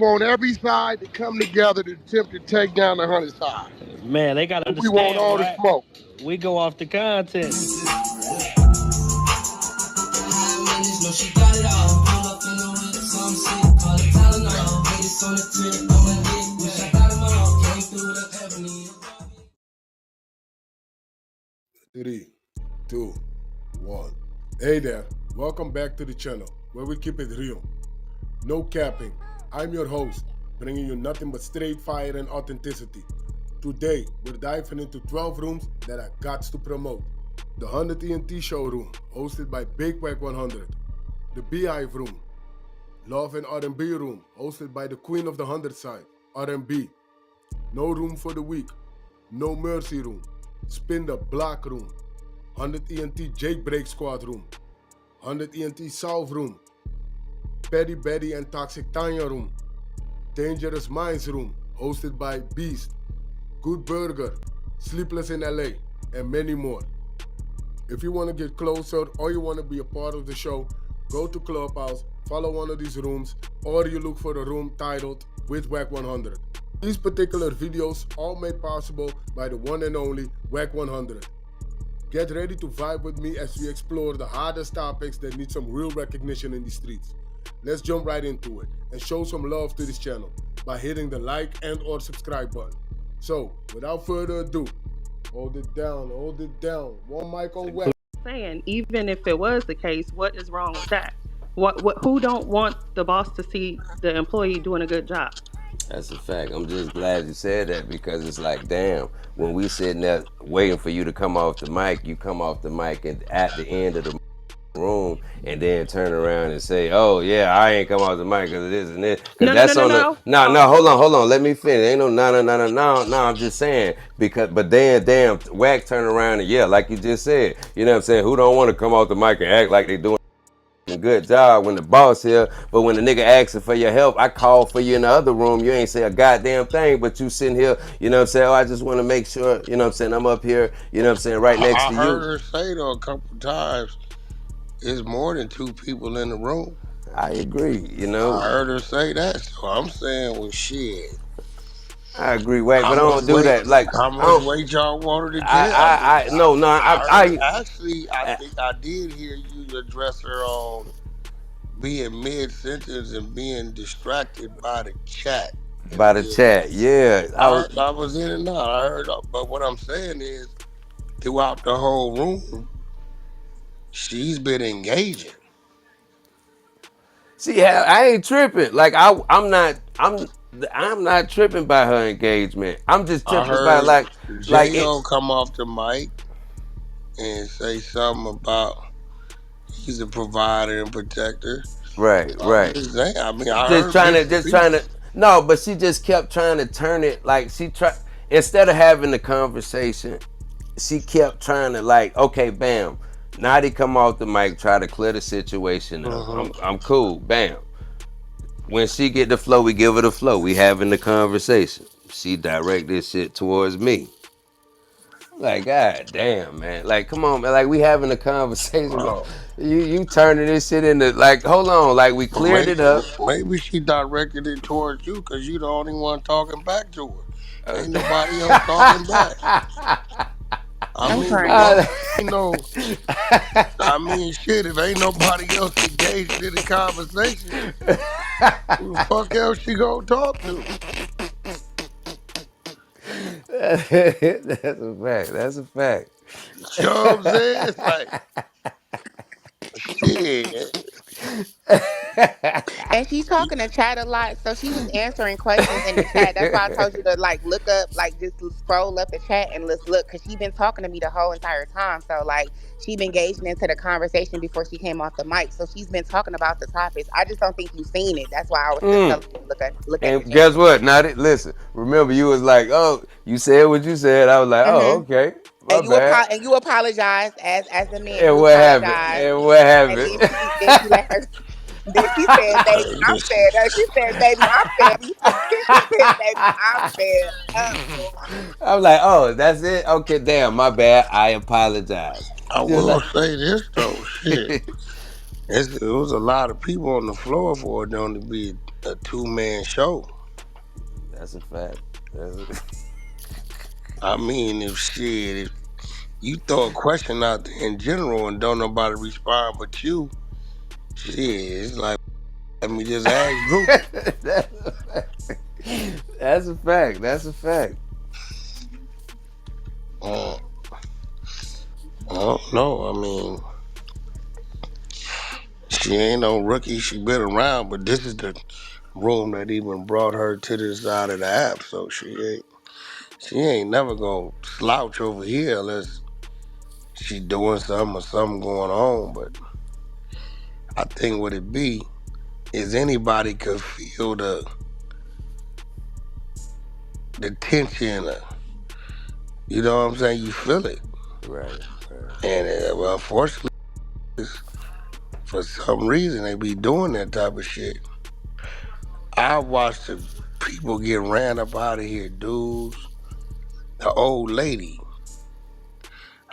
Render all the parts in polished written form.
want every side to come together to attempt to take down the 100 side. Man, they gotta We want understand, all the right? smoke. We go off the content. Three, two, one. Hey there, welcome back to the channel where we keep it real. No capping. I'm your host, bringing you nothing but straight fire and authenticity. Today, we're diving into 12 rooms that I got to promote. The 100 ENT showroom, hosted by Big Wack100. The Beehive room. Love and R&B room, hosted by the queen of the 100 side, R&B. No room for the weak. No mercy room. Spin the block room. 100 ENT Jailbreak Squad room. 100 ENT Solve room. Petty Betty and Toxic Tanya room. Dangerous Minds room, hosted by Beast. Good Burger, Sleepless in LA, and many more. If you want to get closer or you want to be a part of the show, go to Clubhouse, follow one of these rooms, or you look for a room titled with Wack100. These particular videos all made possible by the one and only Wack100. Get ready to vibe with me as we explore the hardest topics that need some real recognition in the streets. Let's jump right into it and show some love to this channel by hitting the like and or subscribe button. So, without further ado, hold it down. One mic on Wack. Saying, even if it was the case, what is wrong with that? Who don't want the boss to see the employee doing a good job? That's a fact. I'm just glad you said that because it's like, damn, when we sitting there waiting for you to come off the mic, you come off the mic and at the end of the room and then turn around and say, oh yeah, I ain't come off the mic because of this and this. Because that's on the, no, hold on, let me finish. Ain't no, I'm just saying, because, but then damn, Wack turn around and yeah, like you just said, you know what I'm saying, who don't want to come off the mic and act like they doing a good job when the boss here, but when the nigga asking for your help, I call for you in the other room, you ain't say a goddamn thing, but you sitting here, you know what I'm saying, oh, I just want to make sure, you know what I'm saying, I'm up here, you know what I'm saying, right next to you. I heard her say though a couple times, it's more than two people in the room. I agree, you know. I heard her say that, so I'm saying, well, shit. I agree, Wack, but I don't do that. Like, how much weight y'all wanted to get? I Actually, I think I did hear you address her on being mid-sentence and being distracted by the chat. By the chat, yeah. I was in and out. I heard, but what I'm saying is, throughout the whole room, she's been engaging. See, I ain't tripping. Like I'm not tripping by her engagement. I'm just tripping by like J.O. come off the mic and say something about he's a provider and protector. Right. I mean, just trying to. No, but she just kept trying to turn it like instead of having the conversation, she kept trying to like, okay, bam. Now they come off the mic, try to clear the situation up. I'm cool, bam. When she get the flow, we give her the flow. We having the conversation. She direct this shit towards me. Like, god damn, man. Like, come on, man. Like, we having a conversation. You turning this shit into, like, hold on. Like, we cleared it up. Maybe she directed it towards you because you the only one talking back to her. Ain't nobody else talking back. I mean, shit, if ain't nobody else engaged in the conversation, who the fuck else she gonna talk to? That's a fact. You know what I'm saying? It's like, shit. And she's talking to chat a lot, so she was answering questions in the chat. That's why I told you to like look up, like just scroll up the chat and let's look, because she's been talking to me the whole entire time. So like she been engaging into the conversation before she came off the mic. So she's been talking about the topics. I just don't think you've seen it. That's why I was just telling you to look at and guess what? Now listen, remember you was like, oh, you said what you said. I was like, oh, okay. And you apologized as the man. And what happened? And what happened? Then she let her. Then she said, baby, I'm fed up. She said, baby, I'm fed up. She said, baby, I'm fed up. I'm like, oh, that's it? Okay, damn, my bad. I apologize. I will say this, though. Shit. It was a lot of people on the floor for it to be a 2-man show. That's a fact. That's a, I mean, if you throw a question out there in general and don't nobody respond but you, shit, it's like let me just ask Drew. that's a fact. That's a fact. That's a fact. Uh, I don't know. I mean, she ain't no rookie. She been around, but this is the room that even brought her to this side of the app. So she ain't never gonna slouch over here unless she doing something or something going on. But I think what it be is anybody could feel the tension. You know what I'm saying? You feel it, Right. Right. and well, unfortunately, for some reason they be doing that type of shit. I watched the people get ran up out of here, dudes. The old lady,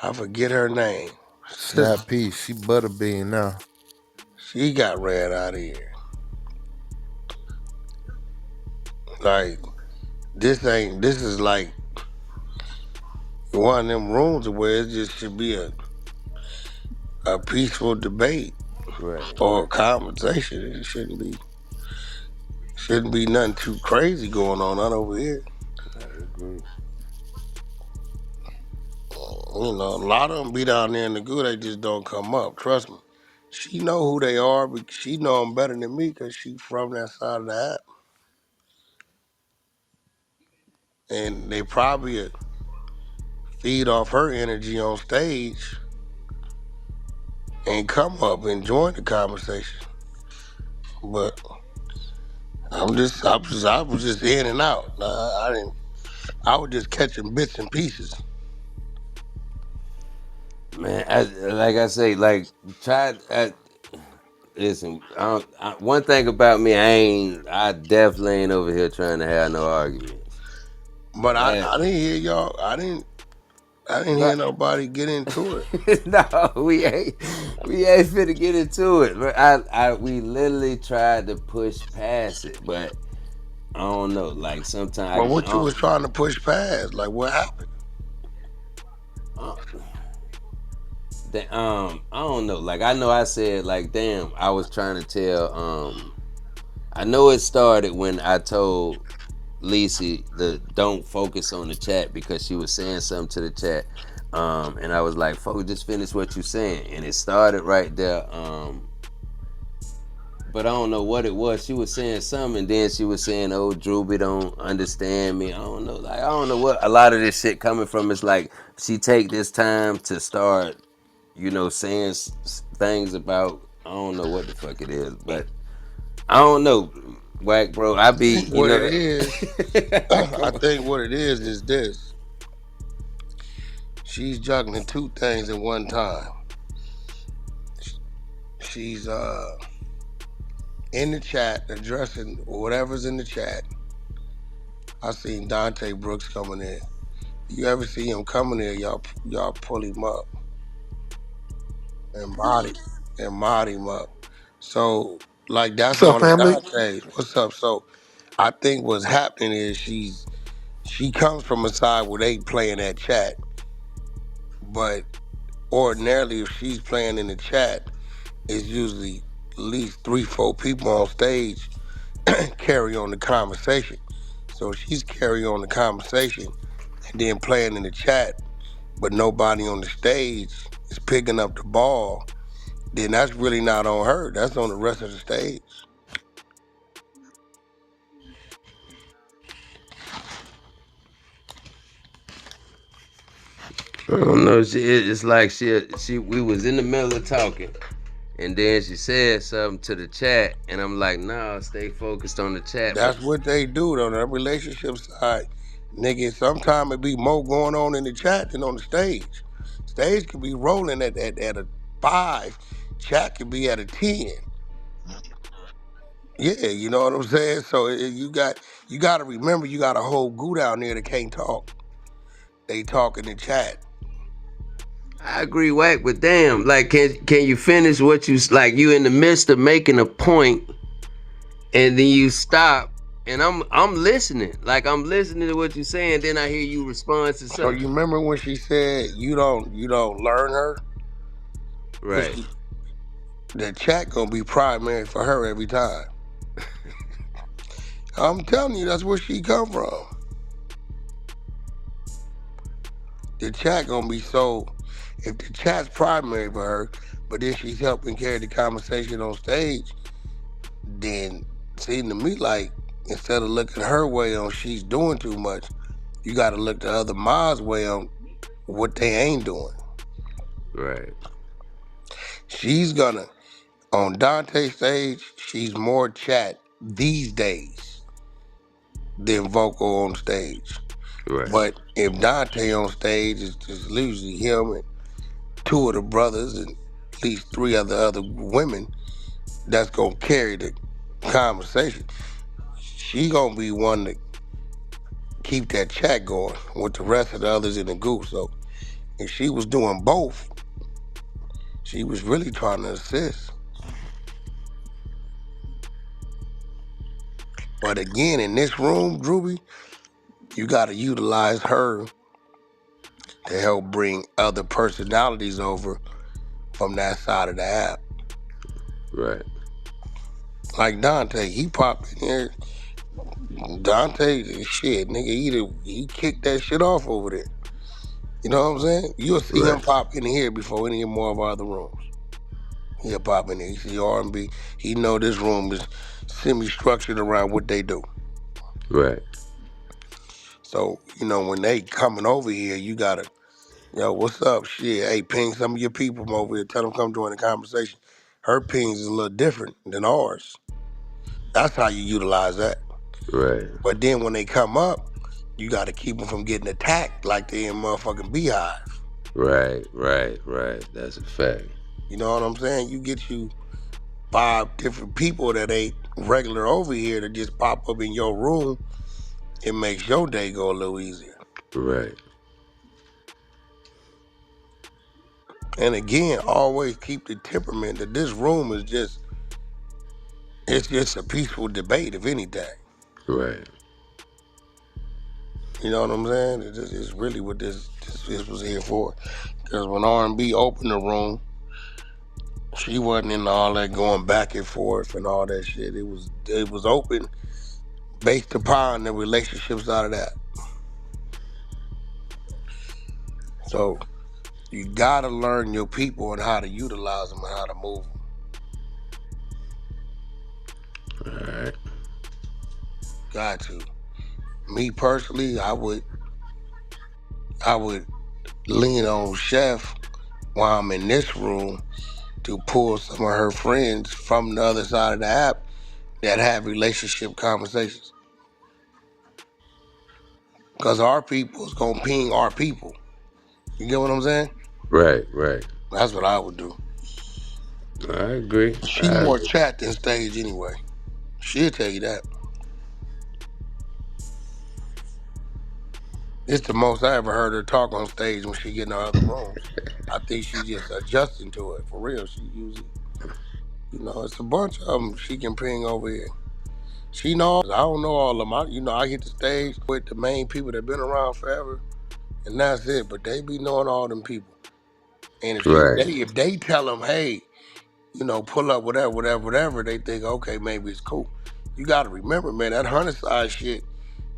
I forget her name. Snap Peace, she butterbean now. She got ran out of here. Like this is like one of them rooms where it just should be a peaceful debate Right. or a conversation. It shouldn't be nothing too crazy going on out over here. I agree. You know, a lot of them be down there in the good. They just don't come up. Trust me. She know who they are, but she know them better than me because she from that side of the app. And they probably feed off her energy on stage and come up and join the conversation. But I was just in and out. I didn't. I was just catching bits and pieces. Man, like I say, like try. Listen, one thing about me, I definitely ain't over here trying to have no arguments. But That, I didn't hear y'all. I didn't hear but nobody get into it. no, we ain't finna get into it. But we literally tried to push past it, but I don't know. Like But sometimes what you was trying to push past, like what happened? uh, I don't know. Like I know I said like, damn, I was trying to tell. I know it started when I told Lisi the don't focus on the chat because she was saying something to the chat. And I was like, "Focus, just finish what you saying." And it started right there. But I don't know what it was. She was saying something, and then she was saying, "Oh, Drewby don't understand me." I don't know. Like I don't know what a lot of this shit coming from. It's like she take this time to start, saying things about. I don't know what the fuck it is, but I don't know, Whack bro. I I be, think what it is. I come on. think what it is this. She's juggling two things at one time. She's in the chat addressing whatever's in the chat. I seen Dante Brooks coming in. You ever see him coming in, y'all pull him up and mod him up. So like that's What's up, one of family? Dante's. What's up? So I think what's happening is she comes from a side where they playing that chat, but ordinarily if she's playing in the chat, it's usually at least 3, 4 people on stage carry on the conversation. So she's carrying on the conversation and then playing in the chat, but nobody on the stage is picking up the ball. Then that's really not on her. That's on the rest of the stage. I don't know. It's like we was in the middle of talking, and then she said something to the chat, and I'm like, nah, stay focused on the chat. But That's what they do on the relationship side. Nigga, sometimes it be more going on in the chat than on the stage. Stage could be rolling at a 5. Chat could be at a 10. Yeah, you know what I'm saying? So you got to remember you got a whole goo down there that can't talk. They talk in the chat. I agree, Whack. But damn, like, can you finish what you like? You in the midst of making a point, and then you stop, and I'm listening, like I'm listening to what you're saying. Then I hear you respond to So you something. remember when she said you don't learn her, but Right, the chat gonna be primary for her every time. I'm telling you, that's where she come from. The chat gonna be so. If the chat's primary for her, but then she's helping carry the conversation on stage, then seems to me like instead of looking her way on she's doing too much, you got to look the other Ma's way on what they ain't doing. right, She's gonna on Dante's stage. She's more chat these days than vocal on stage. right, But if Dante on stage is just usually him and two of the brothers and at least three other women, that's gonna carry the conversation. She gonna be one to keep that chat going with the rest of the others in the group. So if she was doing both, she was really trying to assist. But again, in this room, Drewby, you gotta utilize her to help bring other personalities over from that side of the app. right, Like Dante, he popped in here. Dante, shit, nigga, he kicked that shit off over there. You know what I'm saying? You'll see him right, pop in here before any more of our other rooms. He'll pop in here. He see R&B. He know this room is semi-structured around what they do. right, So, when they coming over here, you gotta, what's up? Shit, hey, ping some of your people from over here. Tell them come join the conversation. Her pings is a little different than ours. That's how you utilize that. right, But then when they come up, you gotta keep them from getting attacked like they in motherfucking beehive. right, right, right. That's a fact. You know what I'm saying? You get you 5 different people that ain't regular over here to just pop up in your room. It makes your day go a little easier. Right, And again, always keep the temperament that this room is it's just a peaceful debate, if anything. right, You know what I'm saying? It's really what this was here for. Because when R&B opened the room, she wasn't into all that going back and forth and all that shit. It was open based upon the relationships out of that. So you gotta learn your people and how to utilize them and how to move them. right, Got to. Me personally, I would lean on Chef while I'm in this room to pull some of her friends from the other side of the app that have relationship conversations. Because our people is gonna ping our people. You get what I'm saying? right, right. That's what I would do. I agree. She I more agree. chat than stage anyway. She'll tell you that. It's the most I ever heard her talk on stage when she get in the other rooms. I think she just adjusting to it. For real, she usually, it's a bunch of them she can ping over here. She knows. I don't know all of them. I hit the stage with the main people that been around forever, and that's it. But they be knowing all them people. And Right. if they tell them, hey, pull up whatever, they think, okay, maybe it's cool. You got to remember, man, that 100 side shit,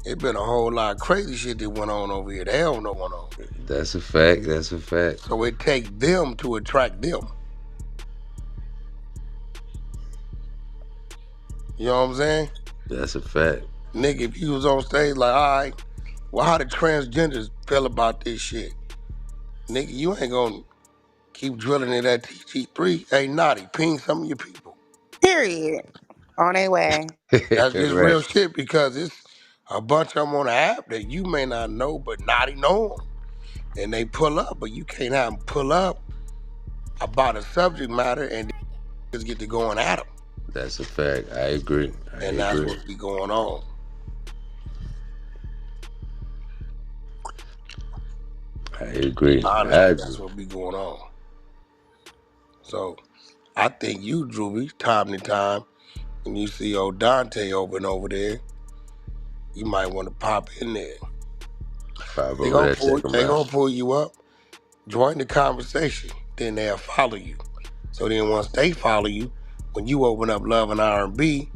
it been a whole lot of crazy shit that went on over here. They don't know what's going on. That's a fact. That's a fact. So it takes them to attract them. You know what I'm saying? That's a fact. Nigga, if you was on stage like, all right, well, how the transgenders feel about this shit? Nigga, you ain't gonna keep drilling in that TG3. Hey, Naughty, ping some of your people. Period. On their way. That's just Right. real shit because it's a bunch of them on the app that you may not know, but Naughty know them. And they pull up, but you can't have them pull up about a subject matter and just get to going at them. That's a fact. I agree. I And that's agree. what be going on. I agree. I Honestly, agree. that's what be going on. So I think you, Drewby, time to time, and you see old Dante open over there, you might want to pop in there. Pop over there, check them They out. gonna pull you up, join the conversation, then they'll follow you. So then once they follow you, when you open up Love and R&B,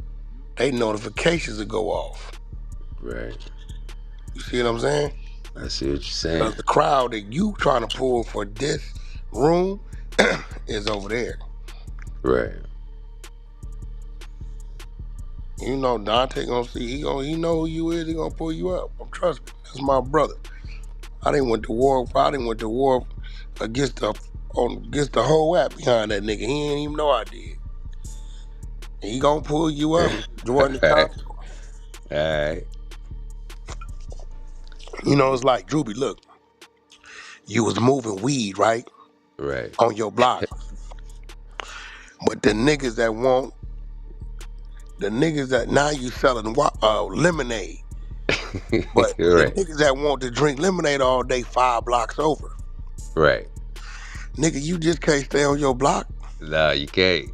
they notifications will go off. Right. You see what I'm saying? I see what you're saying. Because the crowd that you trying to pull for this room is over there. Right. You know Dante gonna see, he know who you is, he gonna pull you up. Trust me, that's my brother. I didn't went to war against the whole app behind that nigga. He ain't even know I did. He gonna pull you up, join the Alright. convo. Alright. You know, it's like, Drewby, look, you was moving weed, right? Right. On your block. But the niggas that now you selling lemonade. But the Right. niggas that want to drink lemonade all day 5 blocks over. Right. Nigga, you just can't stay on your block. Nah, you can't.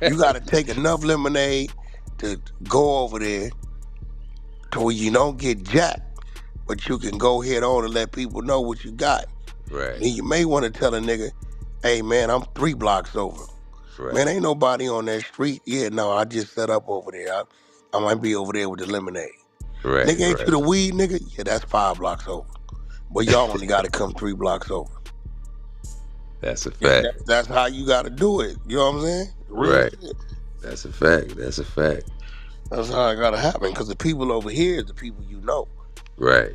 You gotta take enough lemonade to go over there to where you don't get jacked, but you can go head on and let people know what you got. Right. Then you may want to tell a nigga, hey man, I'm 3 blocks over. Right. Man, ain't nobody on that street. Yeah, no, I just set up over there. I might be over there with the lemonade. Right. Nigga, ain't you Right. the weed nigga? Yeah, that's 5 blocks over. But y'all only gotta come 3 blocks over. That's a Yeah, fact. that's how you gotta do it. You know what I'm saying? Real Right. shit. That's a fact. That's a fact. That's how it gotta happen. Cause the people over here is the people you know. Right.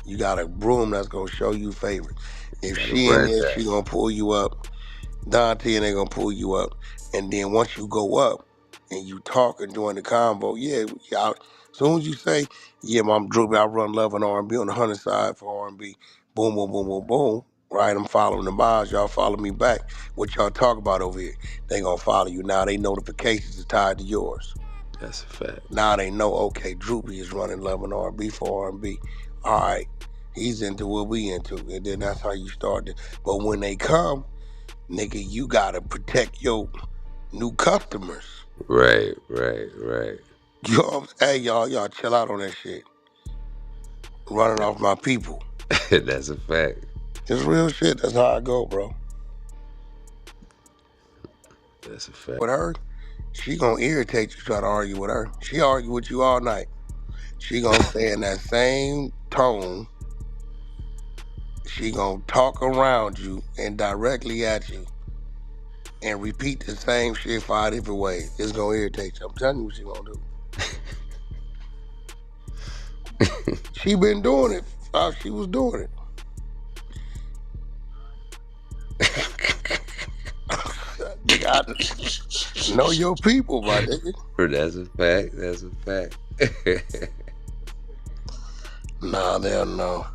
You got a broom that's gonna show you favor. If Gotta she in bring there, that. she gonna pull you up. Dante and they gonna pull you up. And then once you go up and you talk and join the convo, as soon as you say, yeah, I'm Drew, I run Love and R&B on the 100 side for R&B, boom, boom, boom, boom, boom, right? I'm following the miles, y'all follow me back. What y'all talk about over here, they gonna follow you. Now they notifications is tied to yours. That's a fact. Now they know, okay, Droopy is running Love and R&B for R&B. All right, he's into what we into. And then that's how you start it. But when they come, nigga, you gotta protect your new customers. Right. Right. Right. You know what I'm saying? Hey, y'all chill out on that shit. Running off my people. That's a fact. It's real shit. That's how I go, bro. That's a fact. With her, she gonna irritate you try to argue with her. She argue with you all night. She gonna stay in that same tone. She gonna talk around you and directly at you and repeat the same shit 5 different ways. It's gonna irritate you. I'm telling you what she gonna do. She been doing it. She was doing it. Nigga, I know your people, my nigga. That's a fact. That's a fact. Nah, they don't know.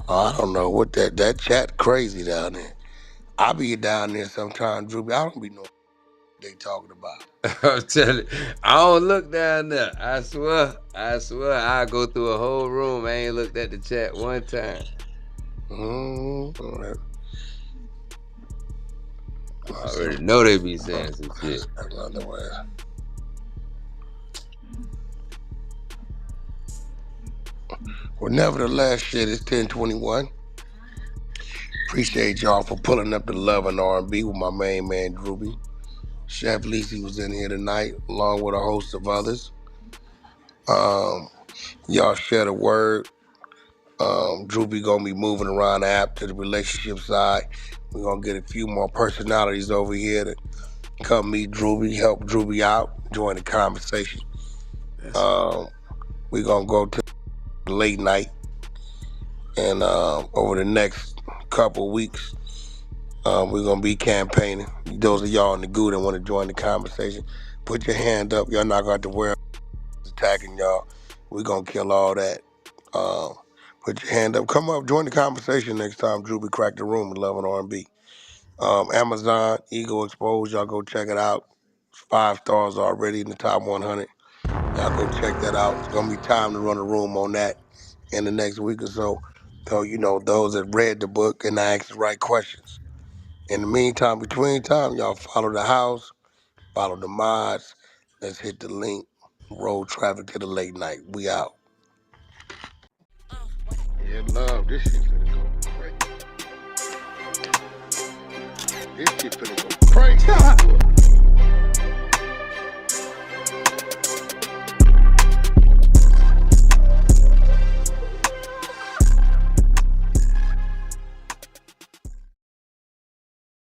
I don't know what that chat crazy down there. I be down there sometimes, Drew. I don't be know what they talking about. I'm telling you, I don't look down there. I swear. I swear. I go through a whole room. I ain't looked at the chat one time. Mm-hmm. I already know they be saying some shit. Another way. Well, nevertheless, shit, it's 10:21. Appreciate y'all for pulling up the Love and R&B with my main man, Drewby. Chef Lisi was in here tonight, along with a host of others. Y'all share the word. Drewby gonna be moving around the app to the relationship side. We're gonna get a few more personalities over here to come meet Drewby, help Drewby out, join the conversation. We're gonna go to the late night, and over the next couple weeks, we're gonna be campaigning. Those of y'all in the goo that want to join the conversation, put your hand up. Y'all not gonna have to worry about attacking y'all. We're gonna kill all that. Um, put your hand up. Come up, join the conversation next time Drewby crack the room with Love and R&B. Amazon, Ego Exposed, y'all go check it out. It's 5 stars already in the top 100. Y'all go check that out. It's gonna be time to run a room on that in the next week or so. So, those that read the book and asked the right questions. In the meantime, between time, y'all follow the house, Follow the mods. Let's hit the link. Road traffic to the late night. We out. Yeah, love. This shit finna go crazy. This shit finna go crazy.